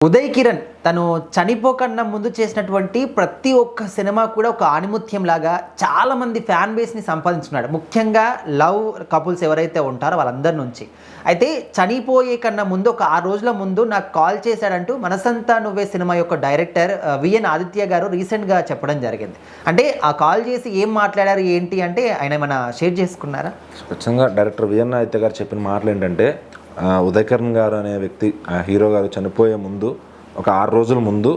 ఉదయ్ కిరణ్ తను చనిపోకన్నా ముందు చేసినటువంటి ప్రతి ఒక్క సినిమా కూడా ఒక ఆణిముత్యం లాగా చాలామంది ఫ్యాన్ బేస్ని సంపాదించుకున్నాడు. ముఖ్యంగా లవ్ కపుల్స్ ఎవరైతే ఉంటారో వాళ్ళందరి నుంచి. అయితే చనిపోయే కన్నా ముందు ఒక 6 రోజుల ముందు నాకు కాల్ చేశాడంటూ మనసంతా నువ్వే సినిమా యొక్క డైరెక్టర్ విఎన్ ఆదిత్య గారు రీసెంట్గా చెప్పడం జరిగింది. అంటే ఆ కాల్ చేసి ఏం మాట్లాడారు ఏంటి అంటే ఆయన ఏమైనా షేర్ చేసుకున్నారా? ఖచ్చితంగా డైరెక్టర్ విఎన్ ఆదిత్య గారు చెప్పిన మాటలు ఏంటంటే, ఉదయ్ కిరణ్ గారు అనే వ్యక్తి హీరో గారు చనిపోయే ముందు ఒక 6 రోజుల ముందు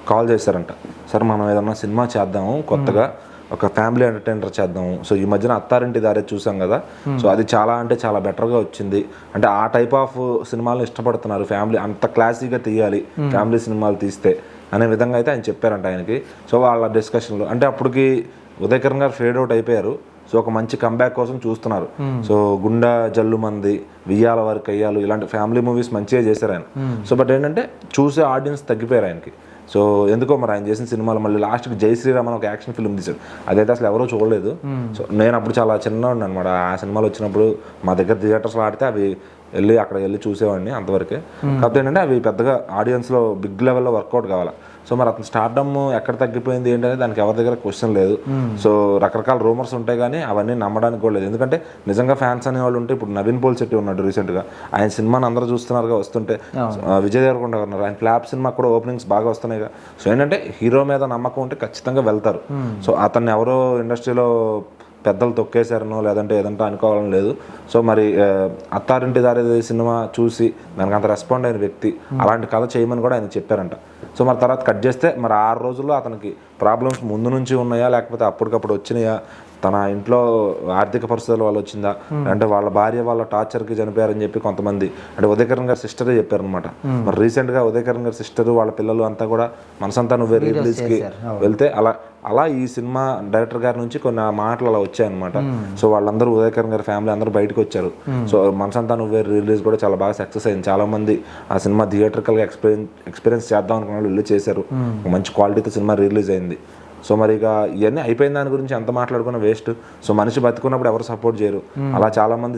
కాల్ చేశారంట. సార్ మనం ఏదన్నా సినిమా చేద్దాము, కొత్తగా ఒక ఫ్యామిలీ ఎంటర్టైనర్ చేద్దాము. సో ఈ మధ్యన అత్తారింటి దారే చూసాం కదా, సో అది చాలా అంటే చాలా బెటర్గా వచ్చింది. అంటే ఆ టైప్ ఆఫ్ సినిమాలను ఇష్టపడుతున్నారు, ఫ్యామిలీ అంత క్లాసీగా తీయాలి ఫ్యామిలీ సినిమాలు తీస్తే అనే విధంగా అయితే ఆయన చెప్పారంట ఆయనకి. సో వాళ్ళ డిస్కషన్లో అంటే అప్పటికి ఉదయ్ కిరణ్ గారు ఫేడ్ అవుట్ అయిపోయారు. సో ఒక మంచి కంబ్యాక్ కోసం చూస్తున్నారు. సో గుండా జల్లు మంది, వియ్యాల వరకు అయ్యాలు, ఇలాంటి ఫ్యామిలీ మూవీస్ మంచిగా చేశారు ఆయన. సో బట్ ఏంటంటే చూసే ఆడియన్స్ తగ్గిపోయారు ఆయనకి. సో ఎందుకో మరి ఆయన చేసిన సినిమాలు మళ్ళీ లాస్ట్కి జై శ్రీరామ్ అని ఒక యాక్షన్ ఫిల్మ్ తీశాడు, అదైతే అసలు ఎవరో చూడలేదు. సో నేను అప్పుడు చాలా చిన్న ఉన్నాను అనమాట. ఆ సినిమాలు వచ్చినప్పుడు మా దగ్గర థియేటర్స్లో ఆడితే అవి అక్కడ వెళ్ళి చూసేవాడిని అంతవరకే. కాకపోతే ఏంటంటే అవి పెద్దగా ఆడియన్స్లో బిగ్ లెవెల్లో వర్కౌట్ కావాలి. సో మరి అతను స్టార్డమ్ ఎక్కడ తగ్గిపోయింది ఏంటనే దానికి ఎవరి దగ్గర క్వశ్చన్ లేదు. సో రకరకాల రూమర్స్ ఉంటాయి కానీ అవన్నీ నమ్మడానికి కూడా లేదు. ఎందుకంటే నిజంగా ఫ్యాన్స్ అనేవాళ్ళు ఉంటే, ఇప్పుడు నవీన్ పోల్శెట్టి ఉన్నాడు రీసెంట్గా, ఆయన సినిమాని అందరూ చూస్తున్నారుగా వస్తుంటే. విజయ్ దేవరకొండ ఉన్నారు, ఆయన ఫ్లాప్ సినిమా కూడా ఓపెనింగ్స్ బాగా వస్తున్నాయిగా. సో ఏంటంటే హీరో మీద నమ్మకం ఉంటే ఖచ్చితంగా వెళ్తారు. సో అతన్ని ఎవరో ఇండస్ట్రీలో పెద్దలు తొక్కేశారనో లేదంటే ఏదంటే అనుకోవాలని లేదు. సో మరి అత్తారింటి దారి సినిమా చూసి దానికి అంత రెస్పాండ్ అయిన వ్యక్తి అలాంటి కథ చేయమని కూడా ఆయన చెప్పారంట. సో మరి తర్వాత కట్ చేస్తే మరి 6 రోజుల్లో అతనికి ప్రాబ్లమ్స్ ముందు నుంచి ఉన్నాయా లేకపోతే అప్పటికప్పుడు వచ్చినాయా, తన ఇంట్లో ఆర్థిక పరిస్థితుల వల్ల వచ్చిందా, అంటే వాళ్ళ భార్య వాళ్ళ టార్చర్కి చనిపోయారని చెప్పి కొంతమంది, అంటే ఉదయ్ కిరణ్ గారి సిస్టరే చెప్పారనమాట. మరి రీసెంట్గా ఉదయ్ కిరణ్ గారి సిస్టర్ వాళ్ళ పిల్లలు అంతా కూడా మనసంతా నువ్వే రిలీజ్కి వెళ్తే అలా ఈ సినిమా డైరెక్టర్ గారి నుంచి కొన్ని మాటలు అలా వచ్చాయన్నమాట. సో వాళ్ళందరూ ఉదయ్ కిరణ్ గారి ఫ్యామిలీ అందరూ బయటకు వచ్చారు. సో మనసంతా నువ్వే రిలీజ్ కూడా చాలా బాగా సక్సెస్ అయింది. చాలా మంది ఆ సినిమా థియేటర్కల్గా ఎక్స్పీరియన్స్ చేద్దాం అనుకున్న వాళ్ళు వెళ్ళి చేశారు. మంచి క్వాలిటీతో సినిమా రిలీజ్ అయింది. సో మరి ఇక ఇవన్నీ అయిపోయిన దాని గురించి ఎంత మాట్లాడుకున్నా వేస్ట్. సో మనిషి బతుకున్నప్పుడు ఎవరు సపోర్ట్ చేయరు. అలా చాలామంది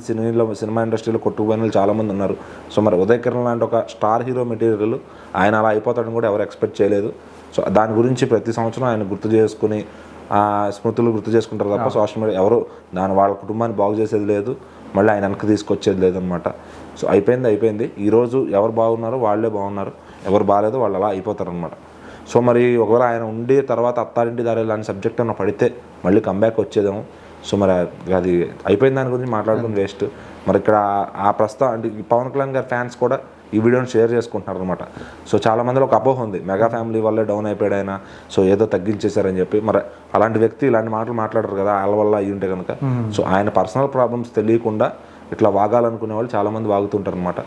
సినిమా ఇండస్ట్రీలో కొట్టుకుపోయిన వాళ్ళు చాలామంది ఉన్నారు. సో మరి ఉదయ్ కిరణ్ లాంటి ఒక స్టార్ హీరో మెటీరియల్ ఆయన అలా అయిపోతాడని కూడా ఎవరు ఎక్స్పెక్ట్ చేయలేదు. సో దాని గురించి ప్రతి సంవత్సరం ఆయన గుర్తు చేసుకుని స్మృతులు గుర్తు చేసుకుంటారు తప్ప సోషల్ మీడియా ఎవరు వాళ్ళ కుటుంబాన్ని బాగు చేసేది లేదు, మళ్ళీ ఆయన వెనక్కి తీసుకొచ్చేది లేదనమాట. సో అయిపోయింది. ఈరోజు ఎవరు బాగున్నారో వాళ్ళే బాగున్నారు, ఎవరు బాగాలేదో వాళ్ళు అలా అయిపోతారనమాట. సో మరి ఒకవేళ ఆయన ఉండి తర్వాత అత్తారింటి దారి లాంటి సబ్జెక్ట్ అన్న పడితే మళ్ళీ కంబ్యాక్ వచ్చేదేమో. సో మరి అది అయిపోయిన దాని గురించి మాట్లాడుకుని వేస్ట్. మరి ఇక్కడ ఆ ప్రస్తుతం అంటే పవన్ కళ్యాణ్ గారి ఫ్యాన్స్ కూడా ఈ వీడియోని షేర్ చేసుకుంటున్నారు అనమాట. సో చాలా మందిలో ఒక అపోహ ఉంది, మెగా ఫ్యామిలీ వల్లే డౌన్ అయిపోయాడు ఆయన, సో ఏదో తగ్గించేశారని చెప్పి. మరి అలాంటి వ్యక్తి ఇలాంటి మాటలు మాట్లాడరు కదా, వాళ్ళ వల్ల అయ్యి ఉంటే కనుక. సో ఆయన పర్సనల్ ప్రాబ్లమ్స్ తెలియకుండా ఇట్లా వాగాలనుకునే వాళ్ళు చాలామంది వాగుతుంటారు అనమాట.